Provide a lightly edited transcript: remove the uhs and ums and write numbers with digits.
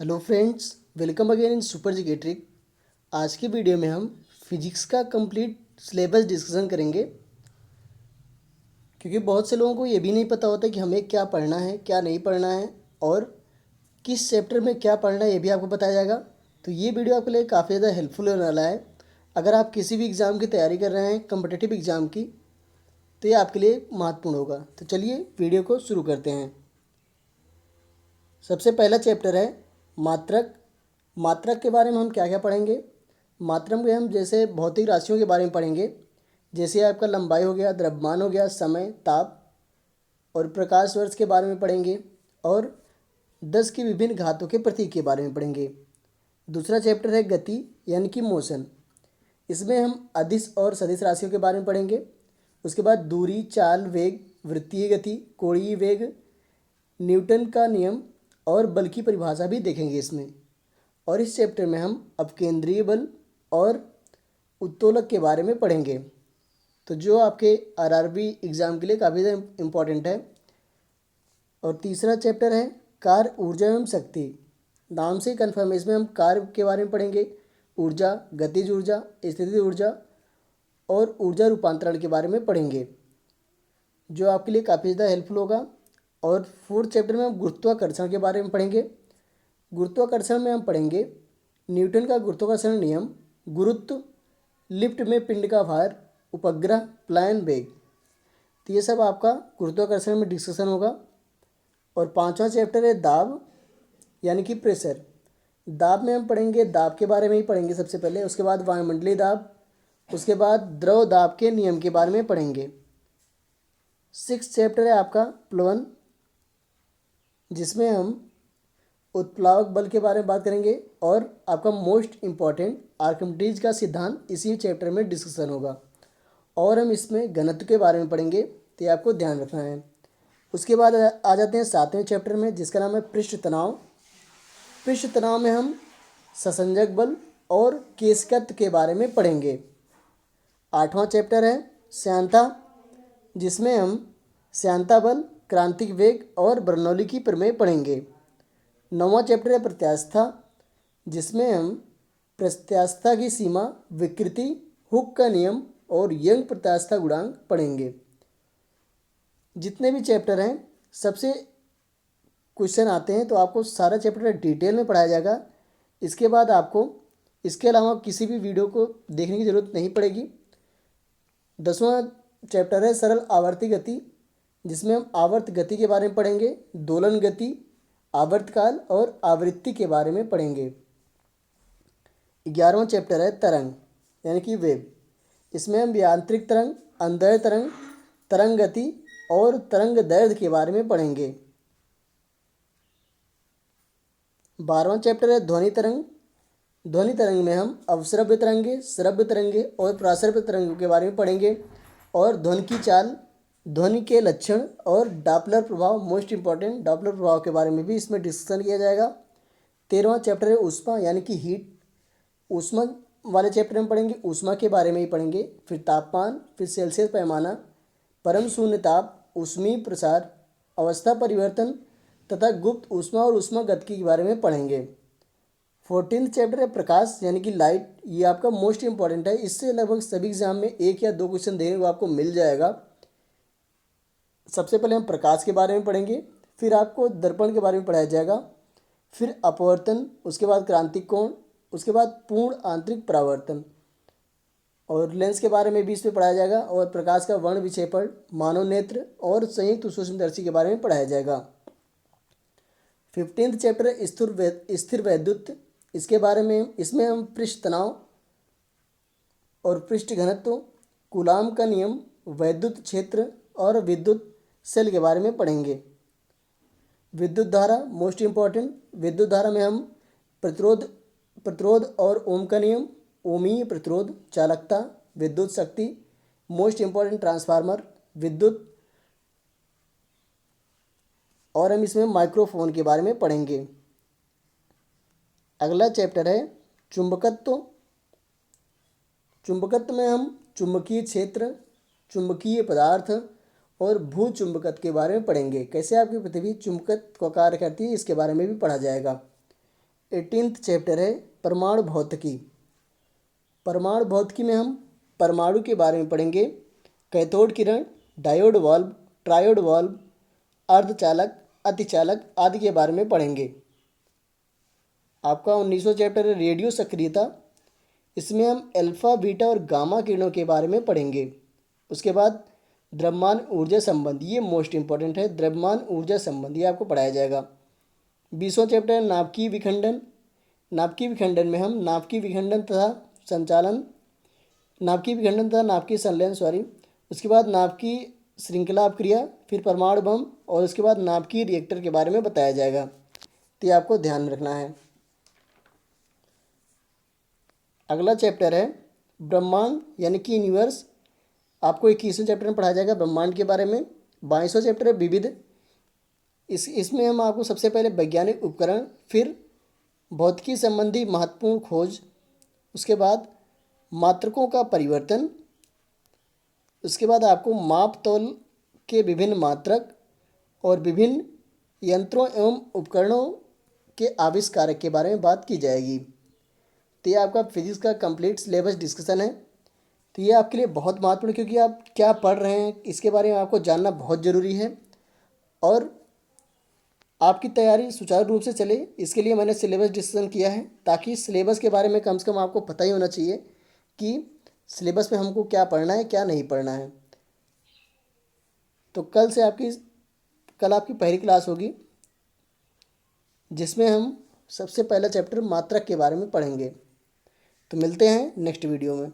Hello friends, welcome again in super G K trick. आज की video में हम फिजिक्स का कंप्लीट सिलेबस डिस्कशन करेंगे, क्योंकि बहुत से लोगों को ये भी नहीं पता होता कि हमें क्या पढ़ना है, क्या नहीं पढ़ना है और किस चैप्टर में क्या पढ़ना है, ये भी आपको बताया जाएगा। तो ये वीडियो आपके लिए काफ़ी ज़्यादा हेल्पफुल होने वाला है। अगर आप किसी भी एग्ज़ाम की तैयारी कर रहे हैं, कम्पिटिटिव एग्ज़ाम की, तो ये आपके लिए महत्वपूर्ण होगा। तो चलिए वीडियो को शुरू करते हैं। सबसे पहला चैप्टर है मात्रक। मात्रक के बारे में हम क्या क्या पढ़ेंगे। मात्रक में हम जैसे भौतिक राशियों के बारे में पढ़ेंगे, जैसे आपका लंबाई हो गया, द्रव्यमान हो गया, समय, ताप और प्रकाश वर्ष के बारे में पढ़ेंगे और 10 की विभिन्न घातों के प्रतीक के बारे में पढ़ेंगे। दूसरा चैप्टर है गति यानी कि मोशन। इसमें हम अदिश और सदिश राशियों के बारे में पढ़ेंगे। उसके बाद दूरी, चाल, वेग, वृत्तीय गति, कोणीय वेग, न्यूटन का नियम और बल की परिभाषा भी देखेंगे इसमें। और इस चैप्टर में हम अपकेंद्रीय बल और उत्तोलक के बारे में पढ़ेंगे, तो जो आपके आरआरबी एग्ज़ाम के लिए काफ़ी ज़्यादा इम्पॉर्टेंट है। और तीसरा चैप्टर है कार्य, ऊर्जा एवं शक्ति। नाम से कन्फर्म है, इसमें हम कार्य के बारे में पढ़ेंगे, ऊर्जा, गतिज ऊर्जा, स्थितिज ऊर्जा और ऊर्जा रूपांतरण के बारे में पढ़ेंगे, जो आपके लिए काफ़ी ज़्यादा हेल्पफुल होगा। और फोर्थ चैप्टर में हम गुरुत्वाकर्षण के बारे में पढ़ेंगे। गुरुत्वाकर्षण में हम पढ़ेंगे न्यूटन का गुरुत्वाकर्षण नियम, गुरुत्व, लिफ्ट में पिंड का भार, उपग्रह, प्लायन, वेग। तो ये सब आपका गुरुत्वाकर्षण में डिस्कशन होगा। और पांचवा चैप्टर है दाब यानी कि प्रेशर। दाब में हम पढ़ेंगे, दाब के बारे में ही पढ़ेंगे सबसे पहले, उसके बाद वायुमंडलीय दाब, उसके बाद द्रव दाब के नियम के बारे में पढ़ेंगे। सिक्स चैप्टर है आपका प्लवन, जिसमें हम उत्प्लावक बल के बारे में बात करेंगे और आपका मोस्ट इम्पॉर्टेंट आर्किमिडीज का सिद्धांत इसी चैप्टर में डिस्कशन होगा। और हम इसमें घनत्व के बारे में पढ़ेंगे, तो ये आपको ध्यान रखना है। उसके बाद आ जाते हैं सातवें चैप्टर में, जिसका नाम है पृष्ठ तनाव। पृष्ठ तनाव में हम ससंजक बल और केशकत्व के बारे में पढ़ेंगे। आठवां चैप्टर है श्यानता, जिसमें हम श्यानता बल, क्रांतिक वेग और बर्नौली की प्रमेय पढ़ेंगे। नौवां चैप्टर है प्रत्यास्था, जिसमें हम प्रत्यास्था की सीमा, विकृति, हुक का नियम और यंग प्रत्यास्था गुणांक पढ़ेंगे। जितने भी चैप्टर हैं सबसे क्वेश्चन आते हैं, तो आपको सारा चैप्टर डिटेल में पढ़ाया जाएगा। इसके बाद आपको इसके अलावा किसी भी वीडियो को देखने की ज़रूरत नहीं पड़ेगी। 10वां चैप्टर है सरल आवर्ती गति, जिसमें हम आवर्त गति के बारे में पढ़ेंगे, दोलन गति, आवर्तकाल और आवृत्ति के बारे में पढ़ेंगे। 11वां चैप्टर है तरंग यानी कि वेव। इसमें हम यांत्रिक तरंग, अंतः तरंग, तरंग गति और तरंग दैर्ध्य के बारे में पढ़ेंगे। 12वां चैप्टर है ध्वनि तरंग। ध्वनि तरंग में हम अवश्रव्य तरंगे, श्रव्य तरंगे और प्राश्रव्य तरंगों के बारे में पढ़ेंगे। और ध्वनि की चाल, ध्वनि के लक्षण और डॉपलर प्रभाव, मोस्ट इंपॉर्टेंट डॉपलर प्रभाव के बारे में भी इसमें डिस्कशन किया जाएगा। 13वां चैप्टर है ऊष्मा यानी कि हीट। ऊष्मा वाले चैप्टर में पढ़ेंगे, ऊष्मा के बारे में ही पढ़ेंगे। फिर तापमान, फिर सेल्सियस पैमाना, परम शून्य ताप, ऊष्मीय प्रसार, अवस्था परिवर्तन तथा गुप्त ऊष्मा और ऊष्मा गतिकी के बारे में पढ़ेंगे। 14th चैप्टर है प्रकाश यानी कि लाइट। ये आपका मोस्ट इंपॉर्टेंट है, इससे लगभग सभी एग्जाम में एक या दो क्वेश्चन देखने को आपको मिल जाएगा। सबसे पहले हम प्रकाश के बारे में पढ़ेंगे, फिर आपको दर्पण के बारे में पढ़ाया जाएगा, फिर अपवर्तन, उसके बाद क्रांतिक कोण, उसके बाद पूर्ण आंतरिक परावर्तन और लेंस के बारे में भी इसमें पढ़ाया जाएगा। और प्रकाश का वर्ण विक्षेपण, मानव नेत्र और संयुक्त सूक्ष्मदर्शी के बारे में पढ़ाया जाएगा। 15th चैप्टर है स्थिर वैद्युत। इसके बारे में, इसमें हम पृष्ठ तनाव और पृष्ठ घनत्व, कूलाम का नियम, वैद्युत क्षेत्र और विद्युत सेल के बारे में पढ़ेंगे। विद्युत धारा मोस्ट इम्पॉर्टेंट। विद्युत धारा में हम प्रतिरोध और ओम का नियम, ओमीय प्रतिरोध, चालकता, विद्युत शक्ति, मोस्ट इम्पॉर्टेंट ट्रांसफार्मर, विद्युत, और हम इसमें माइक्रोफोन के बारे में पढ़ेंगे। अगला चैप्टर है चुंबकत्व। चुंबकत्व में हम चुंबकीय क्षेत्र, चुंबकीय पदार्थ और भू चुंबकत्व के बारे में पढ़ेंगे। कैसे आपकी पृथ्वी चुंबकत्व का कार्य करती है, इसके बारे में भी पढ़ा जाएगा। 18th चैप्टर है परमाणु भौतिकी। परमाणु भौतिकी में हम परमाणु के बारे में पढ़ेंगे, कैथोड किरण, डायोड वाल्व, ट्रायोड वाल्व, अर्धचालक, अतिचालक आदि के बारे में पढ़ेंगे। आपका 19वां चैप्टर है रेडियो सक्रियता। इसमें हम अल्फ़ा, बीटा और गामा किरणों के बारे में पढ़ेंगे। उसके बाद द्रव्यमान ऊर्जा संबंध, ये मोस्ट इंपॉर्टेंट है, द्रव्यमान ऊर्जा संबंध ये आपको पढ़ाया जाएगा। 20वां चैप्टर है नाभिकीय विखंडन। नाभिकीय विखंडन में हम नाभिकीय विखंडन तथा संचालन, नाभिकीय विखंडन तथा नाभिकीय संलयन उसके बाद नाभिकीय श्रृंखला अपक्रिया, फिर परमाणु बम और उसके बाद नाभिकीय रिएक्टर के बारे में बताया जाएगा। तो ये आपको ध्यान में रखना है। अगला चैप्टर है ब्रह्मांड यानी कि यूनिवर्स। आपको 21वें चैप्टर में पढ़ाया जाएगा ब्रह्मांड के बारे में। 22वां चैप्टर है विविध। इसमें हम आपको सबसे पहले वैज्ञानिक उपकरण, फिर भौतिकी संबंधी महत्वपूर्ण खोज, उसके बाद मात्रकों का परिवर्तन, उसके बाद आपको माप तौल के विभिन्न मात्रक और विभिन्न यंत्रों एवं उपकरणों के आविष्कारक के बारे में बात की जाएगी। तो ये आपका फिजिक्स का कंप्लीट सिलेबस डिस्कशन है। तो ये आपके लिए बहुत महत्वपूर्ण, क्योंकि आप क्या पढ़ रहे हैं इसके बारे में आपको जानना बहुत ज़रूरी है और आपकी तैयारी सुचारू रूप से चले, इसके लिए मैंने सिलेबस डिस्कशन किया है, ताकि सिलेबस के बारे में कम से कम आपको पता ही होना चाहिए कि सिलेबस में हमको क्या पढ़ना है क्या नहीं पढ़ना है। तो कल आपकी पहली क्लास होगी, जिसमें हम सबसे पहला चैप्टर मात्रक के बारे में पढ़ेंगे। तो मिलते हैं नेक्स्ट वीडियो में।